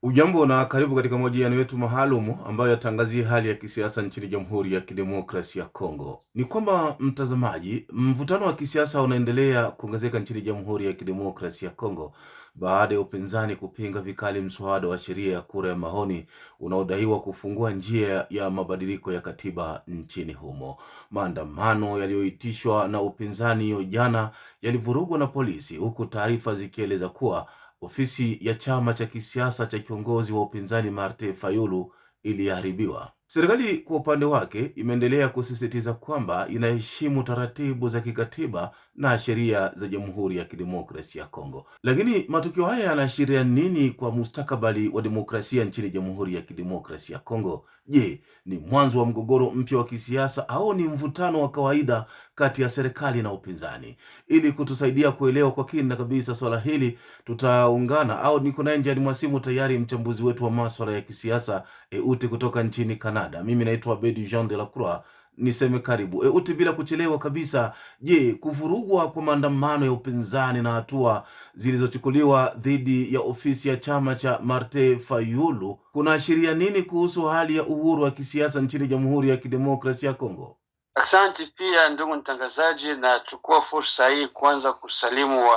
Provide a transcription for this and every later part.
Ujambo na karibu katika mahojiano yetu maalumu ambayo yatangazia hali ya kisiasa nchini Jamhuri ya Kidemokrasia ya Kongo. Ni kwamba mtazamaji, mvutano wa kisiasa unaendelea kuongezeka nchini Jamhuri ya Kidemokrasia ya Kongo baada ya upinzani kupinga vikali mswada wa sheria ya kura ya maoni unaodaiwa kufungua njia ya mabadiliko ya katiba nchini humo. Maandamano yaliyoitishwa na upinzani jana yalivurugwa na polisi, huku taarifa zikieleza kuwa ofisi ya chama cha kisiasa cha kiongozi wa upinzani Martin Fayulu iliharibiwa. Serikali kwa upande wake imeendelea kusisitiza kwamba inaheshimu taratibu za kikatiba na sheria za Jamhuri ya Kidemokrasia ya Kongo. Lakini matukio haya yanaashiria nini kwa mustakabali wa demokrasia nchini Jamhuri ya Kidemokrasia ya Kongo? Je, ni mwanzo wa mgogoro mpya wa kisiasa au ni mvutano wa kawaida kati ya serikali na upinzani? Ili kutusaidia kuelewa kwa kina kabisa swala hili, tutaungana au niko naye njiani mwa simu tayari mchambuzi wetu wa masuala ya kisiasa Euti kutoka nchini Canada. Mimi naitwa Bedi Jean de la Croix. Niseme karibu Euti bila kuchelewa kabisa. Je, kuvurugwa kwa maandamano ya upinzani na hatua zilizochukuliwa dhidi ya ofisi ya chama cha Martin Fayulu kunaashiria nini kuhusu hali ya uhuru wa kisiasa nchini Jamhuri ya Kidemokrasia ya Kongo? Asante pia ndugu mtangazaji, na chukua fursa hii kwanza kusalimu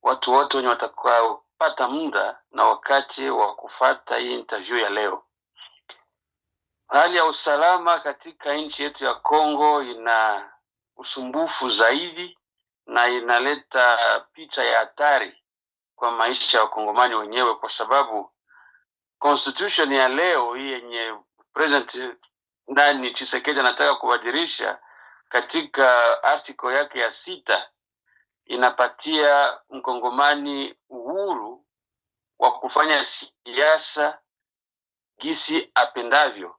watu wote wenye watakaopata muda na wakati wa kufata hii interview ya leo. Hali ya usalama katika nchi yetu ya Kongo ina usumbufu zaidi na inaleta picha ya hatari kwa maisha ya wakongomani wenyewe, kwa sababu constitution ya leo hii yenye President ndani Tshisekedi anataka kubadilisha katika article yake ya 6 inapatia mkongomani uhuru wa kufanya siasa gisi apendavyo,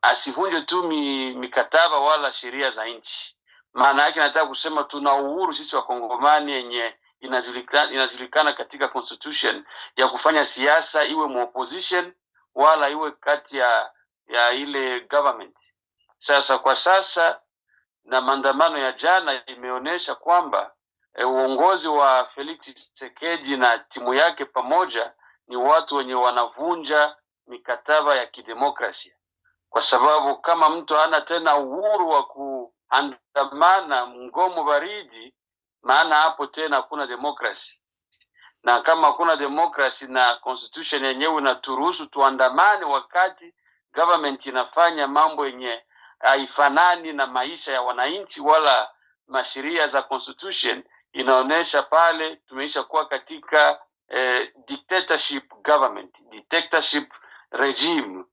asivunje tu mikataba wala sheria za nchi. Maana yake nataka kusema tuna uhuru sisi wakongomani yenye inajulikana katika constitution ya kufanya siasa, iwe mu opposition wala iwe kati ya ile government. Sasa kwa sasa na maandamano ya jana imeonyesha kwamba uongozi wa Felix Tshisekedi na timu yake pamoja ni watu wenye wanavunja mikataba ya kidemokrasia, kwa sababu kama mtu hana tena uhuru wa kuandamana mgomo baridi, maana hapo tena hakuna demokrasi. Na kama hakuna demokrasi na constitution yenyewe inaturuhusu tuandamane wakati government inafanya mambo yenye haifanani na maisha ya wananchi wala masheria za constitution, inaonesha pale tumeisha kuwa katika dictatorship government, dictatorship regime.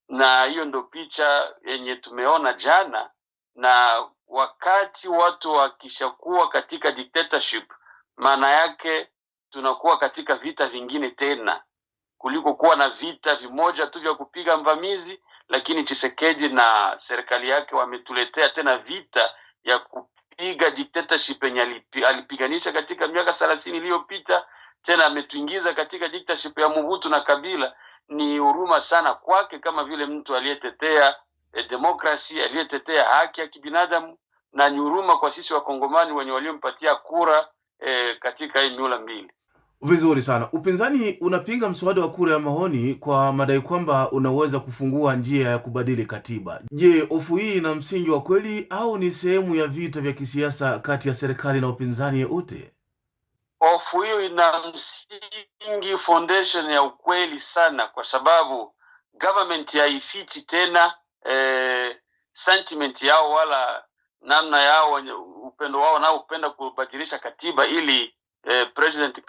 Na hiyo ndo picha yenye tumeona jana. Na wakati watu wakishakuwa katika dictatorship, maana yake tunakuwa katika vita vingine tena, kuliko kuwa na vita vimoja tu vya kupiga mvamizi. Lakini Tshisekedi na serikali yake wametuletea tena vita ya kupiga dictatorship yenye alipiganisha katika miaka 30 iliyopita. Tena ametuingiza katika dictatorship ya Mobutu na Kabila. Ni huruma sana kwake, kama vile mtu aliyetetea demokrasi, aliyetetea haki ya kibinadamu, na ni huruma kwa sisi wakongomani wenye waliompatia kura katika hii miula mbili. Vizuri sana. Upinzani unapinga mswada wa kura ya maoni kwa madai kwamba unaweza kufungua njia ya kubadili katiba. Je, hofu hii ina msingi wa kweli au ni sehemu ya vita vya kisiasa kati ya serikali na upinzani yote? Hofu hiyo ina msingi, foundation ya ukweli sana, kwa sababu government haifichi tena sentiment yao wala namna yao, upendo wao na upenda kubadilisha katiba ili President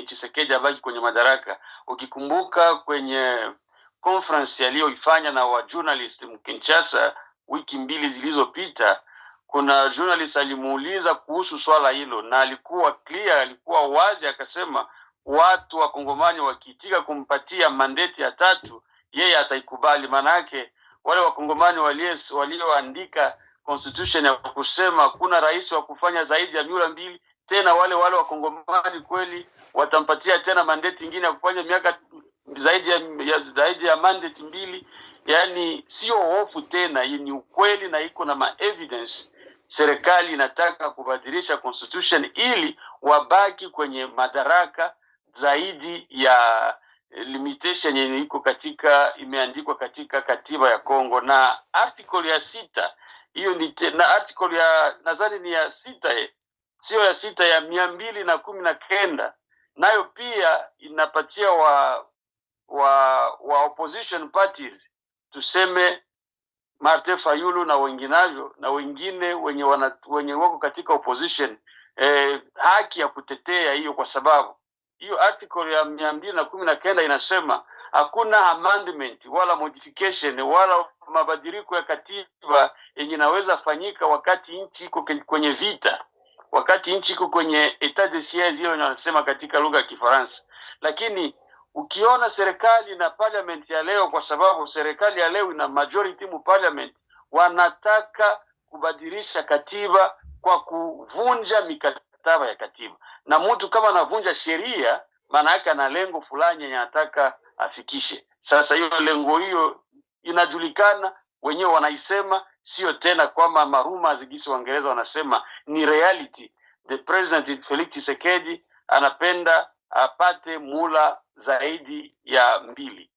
Tshisekedi abaki kwenye madaraka. Ukikumbuka kwenye conference aliyoifanya na wa journalist Kinshasa wiki 2 zilizopita, kuna journalist alimuuliza kuhusu swala hilo, na alikuwa clear, alikuwa wazi, akasema watu wa Kongomani wakiitika kumpatia mandate ya 3 yeye ataikubali. Manake wale wa Kongomani walioandika constitution ya kusema kuna rais wa kufanya zaidi ya miaka 2, tena wale wa Kongomani kweli watampatia tena mandate nyingine ya kufanya miaka zaidi ya mandate 2. Yani sio hofu tena, hii ni ukweli na iko na evidence. Serikali inataka kubadilisha constitution ili wabaki kwenye madaraka zaidi ya limitation yenye iko imeandikwa katika katiba ya Kongo, na article ya 6 hiyo na article ya nadhani ni ya 6 sio ya 6 ya 219 nayo pia inapatia wa opposition parties, tuseme Martin Fayulu na wenginavyo na wengine wenye wako katika opposition haki ya kutetea hiyo, kwa sababu hiyo article ya 219 inasema hakuna amendment wala modification wala mabadiliko ya katiba yenye inaweza fanyika wakati nchi iko kwenye vita, wakati nchi iko kwenye etat de siege, hiyo wanasema katika lugha ya Kifaransa. Lakini ukiona serikali na parliament ya leo, kwa sababu serikali ya leo ina majority mu parliament, wanataka kubadilisha katiba kwa kuvunja mikataba ya katiba, na mtu kama anavunja sheria maana yake ana lengo fulani yenye anataka afikishe. Sasa hiyo lengo hiyo inajulikana, wenyewe wanaisema, sio tena kwamba maruma zigisi Waingereza wanasema, ni reality. The President Felix Tshisekedi anapenda apate mula zaidi ya 2,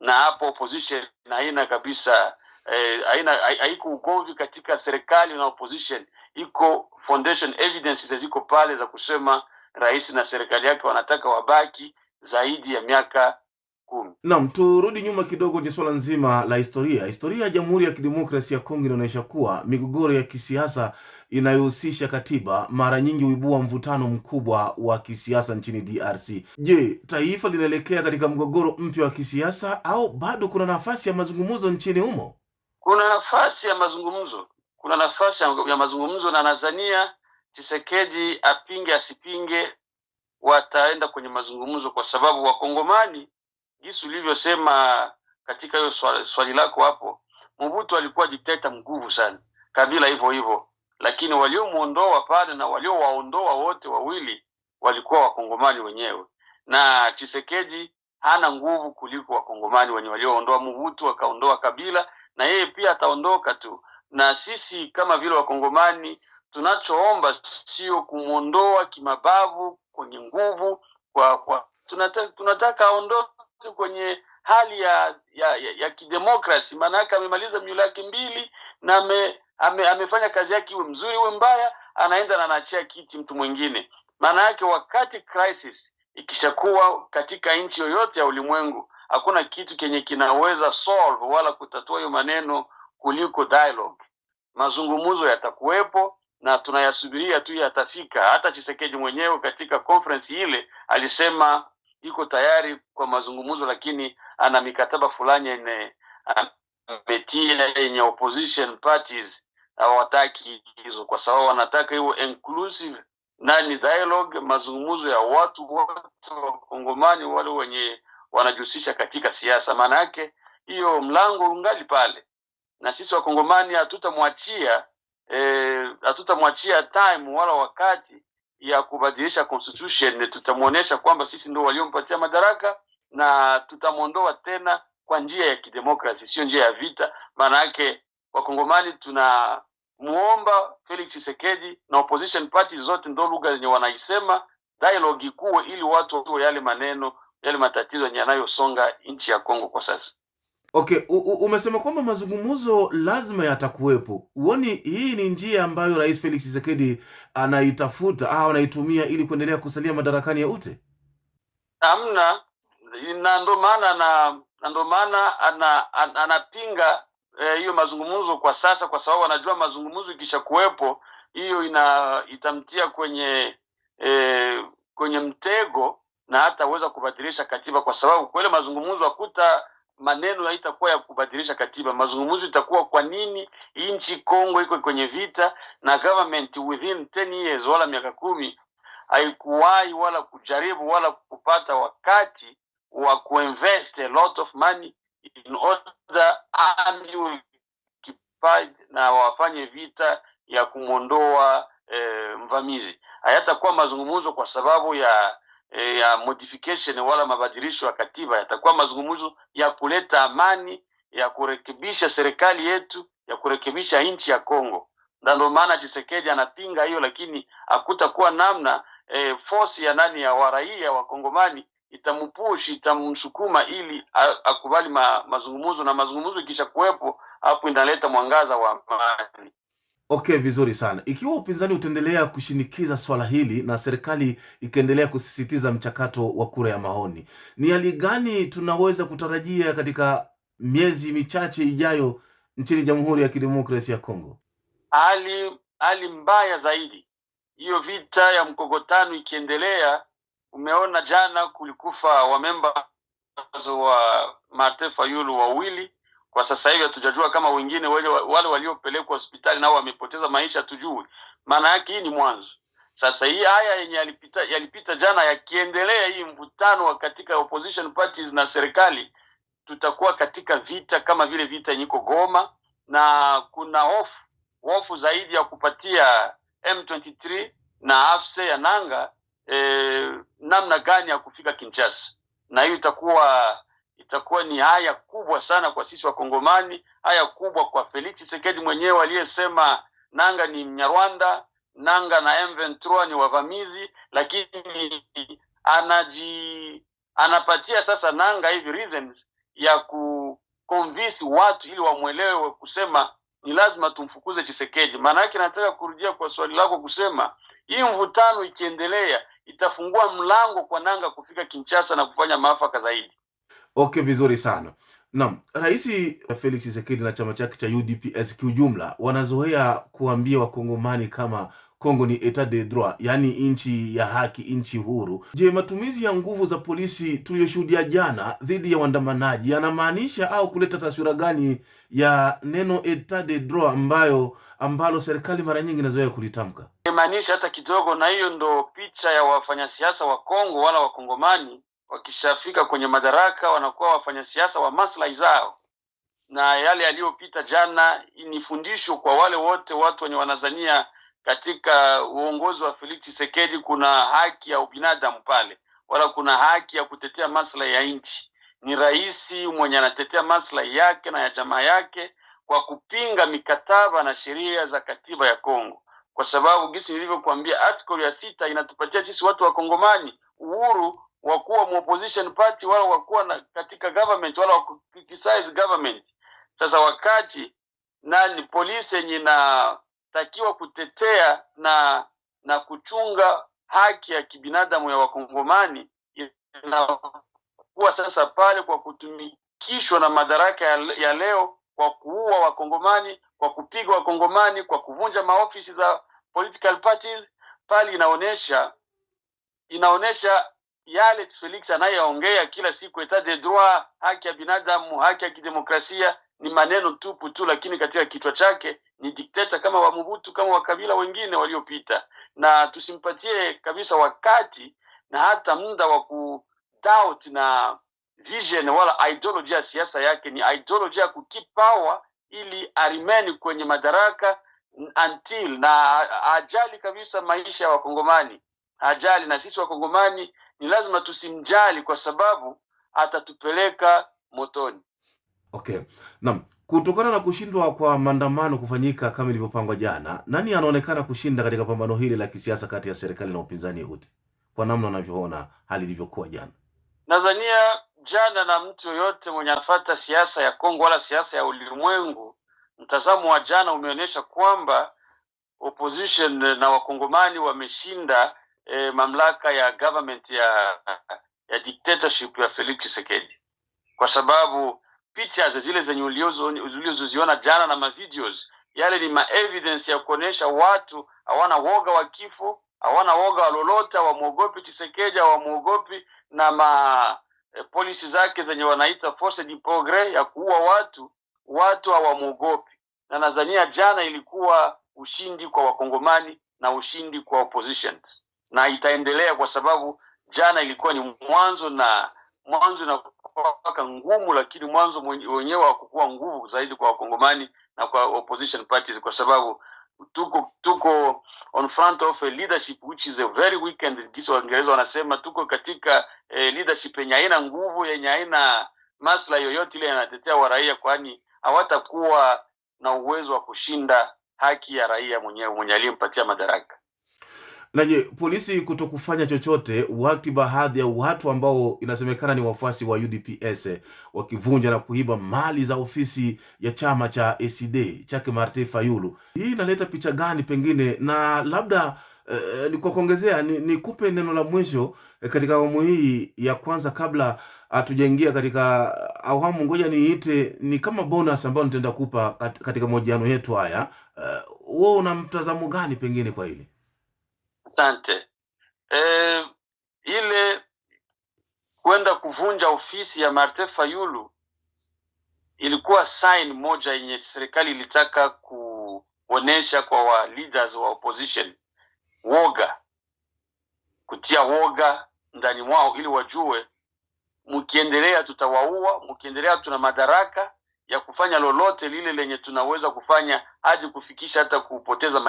na hapo opposition haina kabisa haiko ugomvi katika serikali na opposition, iko foundation evidences ziko pale za kusema rais na serikali yake wanataka wabaki zaidi ya miaka 10. Naam, turudi nyuma kidogo kwenye swala nzima la historia. Historia ya Jamhuri ya Kidemokrasia ya Kongo inaonyesha kuwa migogoro ya kisiasa inayohusisha katiba mara nyingi huibua mvutano mkubwa wa kisiasa nchini DRC. Je, taifa linaelekea katika mgogoro mpya wa kisiasa au bado kuna nafasi ya mazungumzo nchini humo? Kuna nafasi ya mazungumzo. Kuna nafasi ya mazungumzo, na Tanzania Tshisekedi apinge asipinge wataenda kwenye mazungumzo, kwa sababu wakongomani jinsi ulivyosema katika hiyo swali lako hapo, Mobutu alikuwa dikteta mguvu sana, Kabila hivyo hivyo, lakini waliomuondoa pale na waliowaondoa wote wawili walikuwa wakongomani wenyewe, na Tshisekedi hana nguvu kuliko wakongomani wenye walioondoa Mobutu, akaondoa Kabila, na yeye pia ataondoka tu. Na sisi kama vile wakongomani tunachoomba sio kumuondoa kimabavu kwenye nguvu, tunataka aondoke kwenye hali ya kidemokrasi. Maana yake amemaliza miula yake 2 na amefanya kazi yake, iwe mzuri iwe mbaya, anaenda na anaachia kiti mtu mwingine. Maana yake wakati crisis ikishakuwa katika nchi yoyote ya ulimwengu, hakuna kitu kenye kinaweza solve wala kutatua hiyo maneno kuliko dialogue. Mazungumzo yatakuwepo na tunayasubiria tu yatafika. Hata Tshisekedi mwenyewe katika conference ile alisema iko tayari kwa mazungumzo, lakini ana mikataba fulani yenye opposition parties hawataki hizo, kwa sababu wanataka hiyo inclusive dialogue, mazungumzo ya watu wote wa Kongomani wale wenye wanajihusisha katika siasa. Maana yake hiyo mlango ungali pale, na sisi Wakongomani hatutamwachia time wala wakati ya kubadilisha constitution. Tutamuonesha kwamba sisi ndio waliompatia madaraka na tutamuondoa tena kwa njia ya kidemokrasi, sio njia ya vita. Maana yake Wakongomani tunamuomba Felix Tshisekedi na opposition parties zote, ndio lugha zenye wanaisema, dialogue ikuwe ili watu wa yale maneno yale matatizo yanayosonga nchi ya Kongo kwa sasa. Okay, umesema kwamba mazungumzo lazima yatakuwepo. Uoni hii ni njia ambayo Rais Felix Tshisekedi anaitafuta au anaitumia ili kuendelea kusalia madarakani ya ute? Hamna, na ndo maana anapinga hiyo mazungumzo kwa sasa, kwa sababu anajua mazungumzo ikisha kuwepo hiyo itamtia kwenye mtego na hataweza kubadilisha katiba, kwa sababu kwele mazungumzo hakuta maneno haitakuwa ya kubadilisha katiba. Mazungumzo itakuwa kwa nini nchi Kongo iko kwenye vita na government within 10 years wala miaka 10 haikuwahi wala kujaribu wala kupata wakati wa kuinvest a lot of money in order army occupied na wafanye vita ya kumondoa mvamizi. Hayatakuwa mazungumzo kwa sababu ya modification wala mabadilisho ya katiba. Yatakuwa mazungumzo ya kuleta amani, ya kurekebisha serikali yetu, ya kurekebisha nchi ya Kongo. Ndio maana Tshisekedi anapinga hiyo, lakini hakutakuwa namna force ya nani ya waraia wa Kongomani itampush, itamsukuma ili akubali mazungumzo, na mazungumzo ikisha kuwepo hapo inaleta mwangaza wa amani. Okay, vizuri sana. Ikiwa upinzani utaendelea kushinikiza swala hili na serikali ikaendelea kusisitiza mchakato wa kura ya maoni, ni hali gani tunaweza kutarajia katika miezi michache ijayo nchini Jamhuri ya Kidemokrasia ya Kongo? Hali mbaya zaidi. Hiyo vita ya mkogotano ikiendelea, umeona jana kulikufa wamemba wa Martin Fayulu wawili. Kwa sasa hivi hatujajua kama wengine wale waliopelekwa hospitali nao wamepoteza maisha, tujui. Maana yake hii ni mwanzo. Sasa hii haya yenye yalipita jana yakiendelea, hii mvutano katika opposition parties na serikali, tutakuwa katika vita kama vile vita yenye iko Goma, na kuna hofu zaidi ya kupatia M23 na AFC ya Nanga namna gani ya kufika Kinshasa. Na hiyo itakuwa ni haya kubwa sana kwa sisi wa Kongomani, haya kubwa kwa Felix Tshisekedi mwenyewe aliyesema Nanga ni Mnyarwanda, Nanga na M23 ni wavamizi, lakini anapatia sasa Nanga hivi reasons ya kuconvince watu ili wamuelewe, kusema ni lazima tumfukuze Tshisekedi. Maana yake nataka kurudia kwa swali lako kusema hii mvutano ikiendelea itafungua mlango kwa Nanga kufika Kinshasa na kufanya maafaka zaidi. Okay, vizuri sana. Naam, Rais Felix Tshisekedi na chama chake cha UDPS kiujumla wanazoea kuambia wakongomani kama Kongo ni etat de droit, yani nchi ya haki, nchi huru. Je, matumizi ya nguvu za polisi tuliyoshuhudia jana dhidi ya waandamanaji yanamaanisha au kuleta taswira gani ya neno etat de droit ambalo serikali mara nyingi inazoea kulitamka? Imaanisha hata kidogo, na hiyo ndo picha ya wafanyasiasa wa Kongo wala wakongomani wakishafika kwenye madaraka wanakuwa wafanyasiasa wa maslahi zao. Na yale yaliyopita jana ni fundisho kwa wale wote watu wenye wanazania katika uongozi wa Felix Tshisekedi kuna haki ya ubinadamu pale, wala kuna haki ya kutetea maslahi ya nchi. Ni rais mwenye anatetea maslahi yake na ya jamaa yake kwa kupinga mikataba na sheria za katiba ya Kongo, kwa sababu gisi nilivyokuambia article ya 6 inatupatia sisi watu wa Kongomani uhuru wa kuwa opposition party wala wakuwa katika government wala wa criticize government. Sasa wakati nani polisi yenye takiwa kutetea na kuchunga haki ya kibinadamu ya wakongomani inakuwa sasa pale kwa kutumikishwa na madaraka ya leo, kwa kuua wakongomani, kwa kupiga wakongomani, kwa kuvunja maofisi za political parties. Pale inaonesha yale Felix anayeongea kila siku, etat de droit, haki ya binadamu, haki ya kidemokrasia, ni maneno tupu tu, lakini katika kichwa chake ni dikteta kama wa Mobutu, kama wa Kabila wengine waliopita. Na tusimpatie kabisa wakati na hata muda wa kudoubt na vision wala ideology ya siasa yake. Ni ideology ya kukeep power ili arimeni kwenye madaraka until, na ajali kabisa maisha ya wakongomani, ajali. Na sisi wakongomani ni lazima tusimjali kwa sababu atatupeleka motoni. Okay. Naam, kutokana na kushindwa kwa maandamano kufanyika kama ilivyopangwa jana, nani anaonekana kushinda katika pambano hili la kisiasa kati ya serikali na upinzani wote, kwa namna unavyoona hali ilivyokuwa jana? Nadhania jana, na mtu yoyote mwenye anafuata siasa ya Kongo wala siasa ya ulimwengu, mtazamo wa jana umeonyesha kwamba opposition na wakongomani wameshinda mamlaka ya government ya dictatorship ya Felix Tshisekedi, kwa sababu pictures zile zenye ulizoziona jana na videos yale ni evidence ya kuonesha watu hawana woga wa kifo, hawana woga wa lolote, hawamuogopi Tshisekedi, hawamuogopi na polisi zake zenye wanaita force de progrès ya kuua watu hawamuogopi. Na nadhania jana ilikuwa ushindi kwa wakongomani na ushindi kwa oppositions, na itaendelea kwa sababu jana ilikuwa ni mwanzo inakuwa ngumu, lakini mwanzo wenyewe hakukuwa nguvu zaidi kwa wakongomani na kwa opposition parties, kwa sababu tuko on front of a leadership which is a very weak, and kisi Waingereza wanasema tuko katika leadership yenye haina nguvu, yenye haina maslahi yoyote ile yanatetea wa raia, kwani hawatakuwa na uwezo wa kushinda haki ya raia mwenye aliyempatia madaraka. Na je, polisi kutokufanya chochote wakati baadhi ya watu ambao inasemekana ni wafuasi wa UDPS wakivunja na kuiba mali za ofisi ya chama cha ACD chake Martin Fayulu, hii inaleta picha gani pengine? Na labda ni kwa kuongezea, nikupe neno la mwisho katika awamu hii ya kwanza kabla hatujaingia katika awamu, ngoja niite ni kama bonus ambayo nitaenda kupa katika mahojiano yetu haya. Wewe una mtazamo gani pengine kwa hili? Asante. Ile kwenda kuvunja ofisi ya Martin Fayulu ilikuwa sign moja yenye serikali ilitaka kuonesha kwa leaders wa opposition woga, kutia woga ndani mwao, ili wajue mkiendelea tutawaua, mkiendelea tuna madaraka ya kufanya lolote lile lenye tunaweza kufanya hadi kufikisha hata kupoteza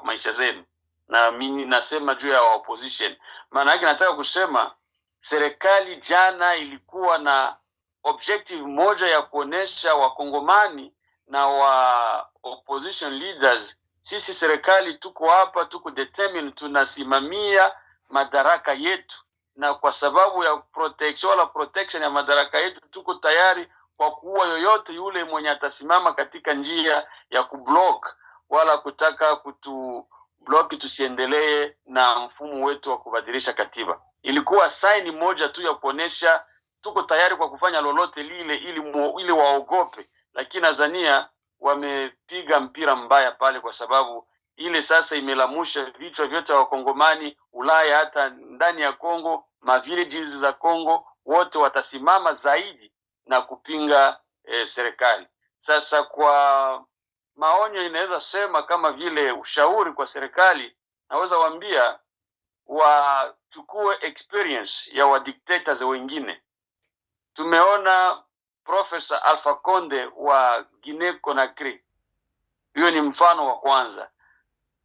maisha zenu. Na mimi nasema juu ya opposition, maana yake nataka kusema serikali jana ilikuwa na objective moja ya kuonesha wakongomani na wa opposition leaders, sisi serikali tuko hapa, tuko determined, tunasimamia madaraka yetu, na kwa sababu ya protection ya madaraka yetu tuko tayari kwa kuua yoyote yule mwenye atasimama katika njia ya kublock wala kutaka kutublock tusiendelee na mfumo wetu wa kubadilisha katiba. Ilikuwa saini moja tu ya kuonesha tuko tayari kwa kufanya lolote lile ili waogope, lakini Tanzania wamepiga mpira mbaya pale, kwa sababu ile sasa imelamusha vichwa vyote wa Kongomani, Ulaya, hata ndani ya Kongo, villages za Kongo, wote watasimama zaidi na kupinga serikali. Sasa kwa maonyo inaweza sema kama vile ushauri kwa serikali, naweza waambia wachukue experience ya wa dictators wengine. Tumeona Professor Alpha Conde wa Guinea Conakry, hiyo ni mfano wa kwanza.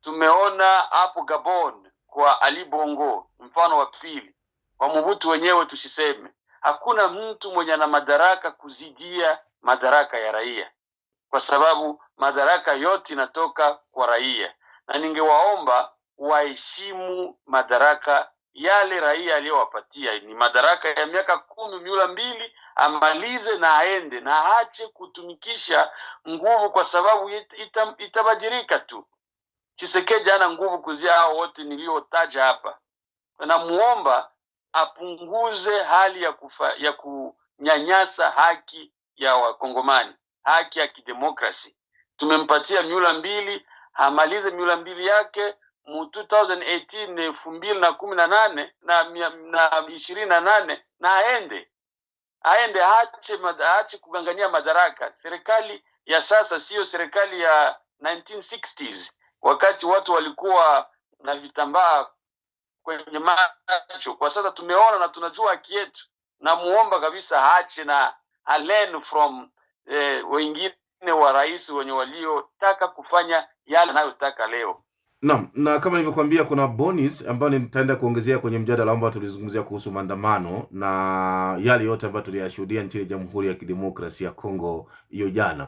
Tumeona hapo Gabon kwa Ali Bongo, mfano wa pili. Kwa Mobutu wenyewe tusiseme, hakuna mtu mwenye na madaraka kuzidia madaraka ya raia, kwa sababu madaraka yote inatoka kwa raia, na ningewaomba waheshimu madaraka yale raia aliyowapatia. Ni madaraka ya miaka 10 miula 2, amalize na aende, na aache kutumikisha nguvu, kwa sababu itabadilika tu. Tshisekedi ana nguvu kuzia hao wote niliotaja hapa. Namuomba apunguze hali ya kunyanyasa haki ya Wakongomani, haki ya kidemokrasi. Tumempatia miula 2, amalize miula 2 yake mu 2018 2018 na 28, na aende aache kugangania madaraka. Serikali ya sasa sio serikali ya 1960s wakati watu walikuwa na vitambaa kwenye macho. Kwa sasa tumeona na tunajua haki yetu, na muomba kabisa aache na learn from wengine wa rais wenye waliotaka kufanya yale anayotaka leo. Naam, na kama nilivyokuambia kuna bonus ambayo nitaenda kuongezea kwenye mjadala ambao tulizungumzia kuhusu maandamano na yale yote ambayo tuliyashuhudia nchini Jamhuri ya Kidemokrasia ya Kongo hiyo jana.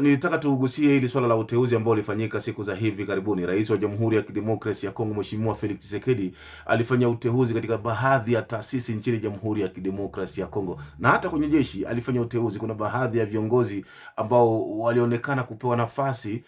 Nilitaka tugusie hili swala la uteuzi ambao ulifanyika siku za hivi karibuni. Rais wa Jamhuri ya Kidemokrasia ya Kongo Mheshimiwa Felix Tshisekedi alifanya uteuzi katika baadhi ya taasisi nchini Jamhuri ya Kidemokrasia ya Kongo, na hata kwenye jeshi alifanya uteuzi. Kuna baadhi ya viongozi ambao walionekana kupewa nafasi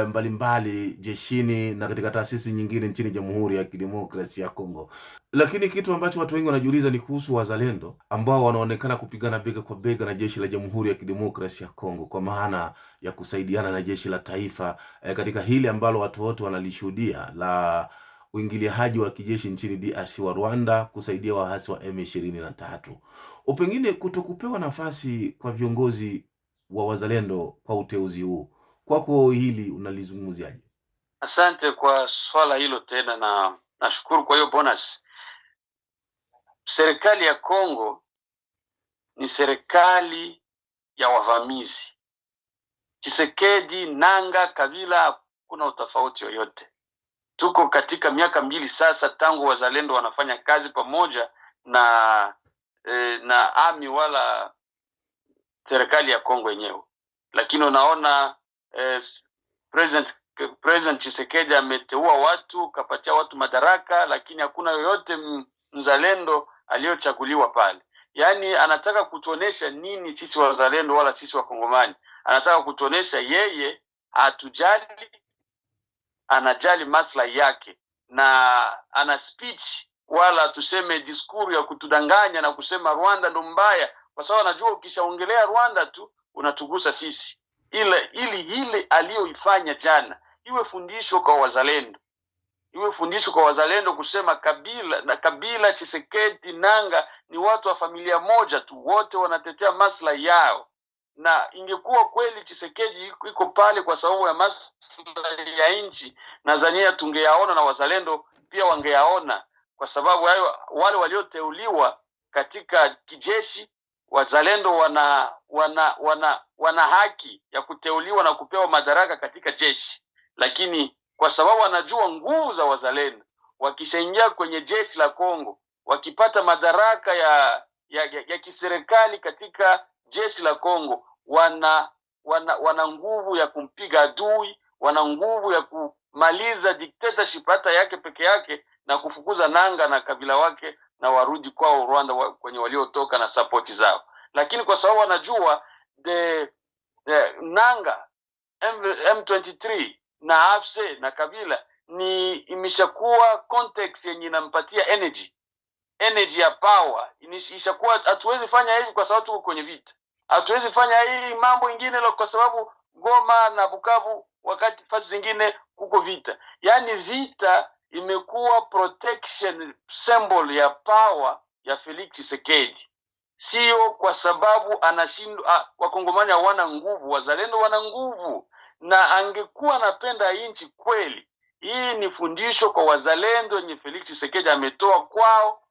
mbalimbali jeshini na katika taasisi nyingine nchini Jamhuri ya Kidemokrasia ya Kongo. Lakini kitu ambacho watu wengi wanajiuliza ni kuhusu wazalendo ambao wanaonekana kupigana bega kwa bega na jeshi la Jamhuri ya Kidemokrasia ya Kongo, kwa maana ya kusaidiana na jeshi la taifa katika hili ambalo watu wote wanalishuhudia la uingiliaji wa kijeshi nchini DRC wa Rwanda kusaidia waasi wa M23. Pengine kutokupewa nafasi kwa viongozi wa wazalendo kwa uteuzi huu, kwako hili unalizungumziaje? Asante kwa swala hilo tena, na nashukuru kwa hiyo bonus. Serikali ya Kongo ni serikali ya wavamizi. Tshisekedi, Nanga, Kabila, hakuna utofauti yoyote. Tuko katika miaka 2 sasa tangu wazalendo wanafanya kazi pamoja na ami wala serikali ya Kongo yenyewe. Lakini unaona President President Tshisekedi ameteua watu, kapatia watu madaraka, lakini hakuna yoyote mzalendo aliyochaguliwa pale. Yaani anataka kutuonesha nini sisi wazalendo wala sisi wakongomani? Anataka kutuonesha yeye hatujali, anajali maslahi yake, na ana speech wala tuseme diskuru ya kutudanganya na kusema Rwanda ndo mbaya, kwa sababu anajua ukishaongelea Rwanda tu unatugusa sisi. Ile aliyoifanya jana iwe fundisho kwa wazalendo, iwe fundisho kwa wazalendo kusema Kabila, Tshisekedi, Nanga ni watu wa familia moja tu, wote wanatetea maslahi yao. Na ingekuwa kweli Tshisekedi iko pale kwa sababu ya maslahi ya nchi, nadhania tungeyaona na wazalendo pia wangeyaona, kwa sababu wale walioteuliwa katika kijeshi, wazalendo wana haki ya kuteuliwa na kupewa madaraka katika jeshi, lakini kwa sababu wanajua nguvu za wazalendo, wakishaingia kwenye jeshi la Kongo, wakipata madaraka ya kiserikali katika jeshi la Kongo, wana nguvu ya kumpiga adui, wana nguvu ya kumaliza dictatorship hata yake peke yake, na kufukuza Nanga na Kabila wake na warudi kwao Rwanda kwenye waliotoka na support zao. Lakini kwa sababu wanajua Nanga, M23 na AFC na Kabila ni imeshakuwa context yenye inampatia energy ya power, ishakuwa hatuwezi fanya hivi kwa sababu tuko kwenye vita, hatuwezi fanya hii mambo ingine kwa sababu Goma na Bukavu wakati fasi zingine kuko vita. Yani vita imekuwa protection symbol ya power ya Felix Tshisekedi, sio kwa sababu anashindwa. Wakongomani hawana nguvu, wazalendo wana nguvu, na angekuwa anapenda nchi kweli. Hii ni fundisho kwa wazalendo yenye Felix Tshisekedi ametoa kwao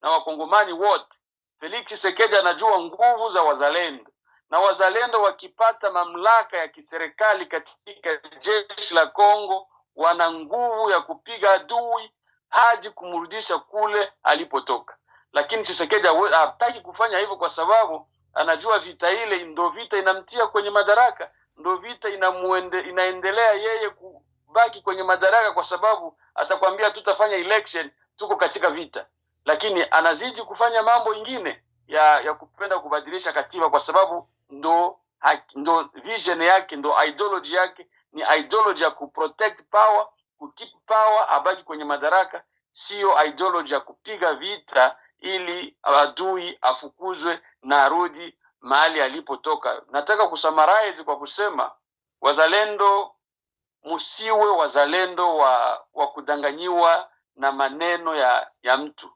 na wakongomani wote. Felix Tshisekedi anajua nguvu za wazalendo, na wazalendo wakipata mamlaka ya kiserikali katika jeshi la Kongo, wana nguvu ya kupiga adui hadi kumrudisha kule alipotoka. Lakini Tshisekedi hataki kufanya hivyo kwa sababu anajua vita ile ndio vita inamtia kwenye madaraka, ndio vita inaendelea yeye kubaki kwenye madaraka, kwa sababu atakwambia tutafanya election, tuko katika vita. Lakini anazidi kufanya mambo ingine ya kupenda kubadilisha katiba, kwa sababu ndo vision yake, ndo ideology yake, ni ideology ya kuprotect power, kukeep power, abaki kwenye madaraka, sio ideology ya kupiga vita ili adui afukuzwe na arudi mahali alipotoka. Nataka kusummarize kwa kusema wazalendo, musiwe wazalendo wa kudanganyiwa na maneno ya mtu.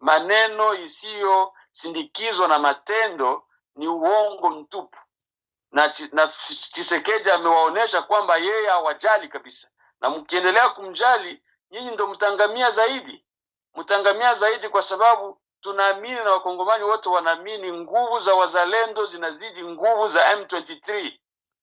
Maneno isiyo sindikizwa na matendo ni uongo mtupu, na Tshisekedi amewaonesha kwamba yeye hawajali kabisa, na mkiendelea kumjali nyinyi ndo mtangamia zaidi, kwa sababu tunaamini na wakongomani wote wanaamini nguvu za wazalendo zinazidi nguvu za M23.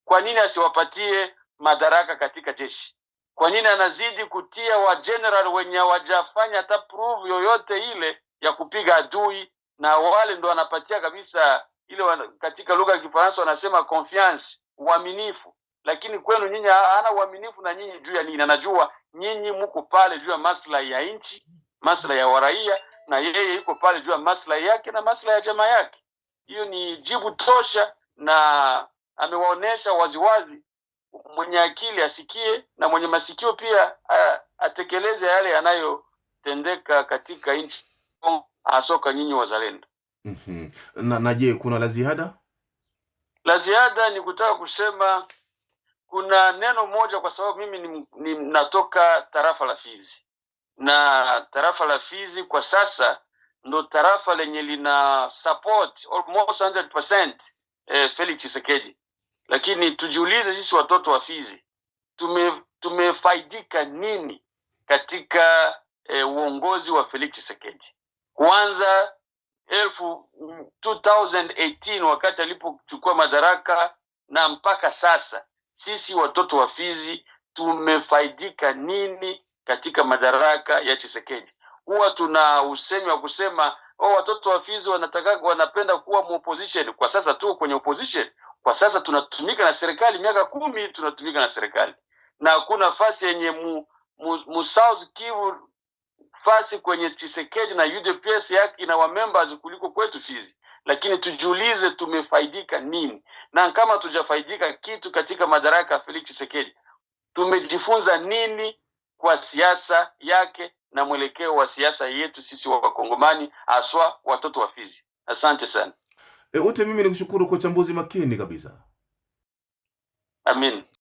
Kwa nini asiwapatie madaraka katika jeshi? Kwa nini anazidi kutia wa general wenye hawajafanya hata prove yoyote ile ya kupiga adui, na wale ndo wanapatia kabisa ile katika lugha ya Kifaransa wanasema confiance, uaminifu. Lakini kwenu nyinyi hana uaminifu, na nyinyi juu ya nini? Anajua nyinyi mko pale juu ya maslahi ya nchi, maslahi ya waraia, na yeye yuko pale juu ya maslahi yake na maslahi ya jamaa yake. Hiyo ni jibu tosha, na amewaonesha waziwazi. Mwenye akili asikie, na mwenye masikio pia atekeleze yale yanayotendeka katika nchi asoka nyinyi wazalendo. Na je, kuna la ziada? La ziada ni kutaka kusema kuna neno moja, kwa sababu mimi natoka tarafa la Fizi, na tarafa la Fizi kwa sasa ndo tarafa lenye lina support almost 100% Felix Tshisekedi. Lakini tujiulize sisi watoto wa Fizi tumefaidika nini katika uongozi wa Felix Tshisekedi? Kwanza 2018 wakati alipochukua madaraka na mpaka sasa, sisi watoto wa Fizi tumefaidika nini katika madaraka ya Tshisekedi? Huwa tuna usemi wa kusema watoto wa Fizi wanapenda kuwa mu opposition. Kwa sasa tuko kwenye opposition. Kwa sasa tunatumika na serikali, miaka 10 tunatumika na serikali, na hakuna fasi yenye mu South Kivu fasi kwenye Tshisekedi na UDPS yake ina wa members kuliko kwetu Fizi. Lakini tujiulize tumefaidika nini? Na kama tujafaidika kitu katika madaraka ya Felix Tshisekedi, tumejifunza nini kwa siasa yake na mwelekeo wa siasa yetu sisi wa Wakongomani, aswa watoto wa Fizi? Asante sana. Wote mimi nikushukuru kwa uchambuzi makini kabisa. Amin.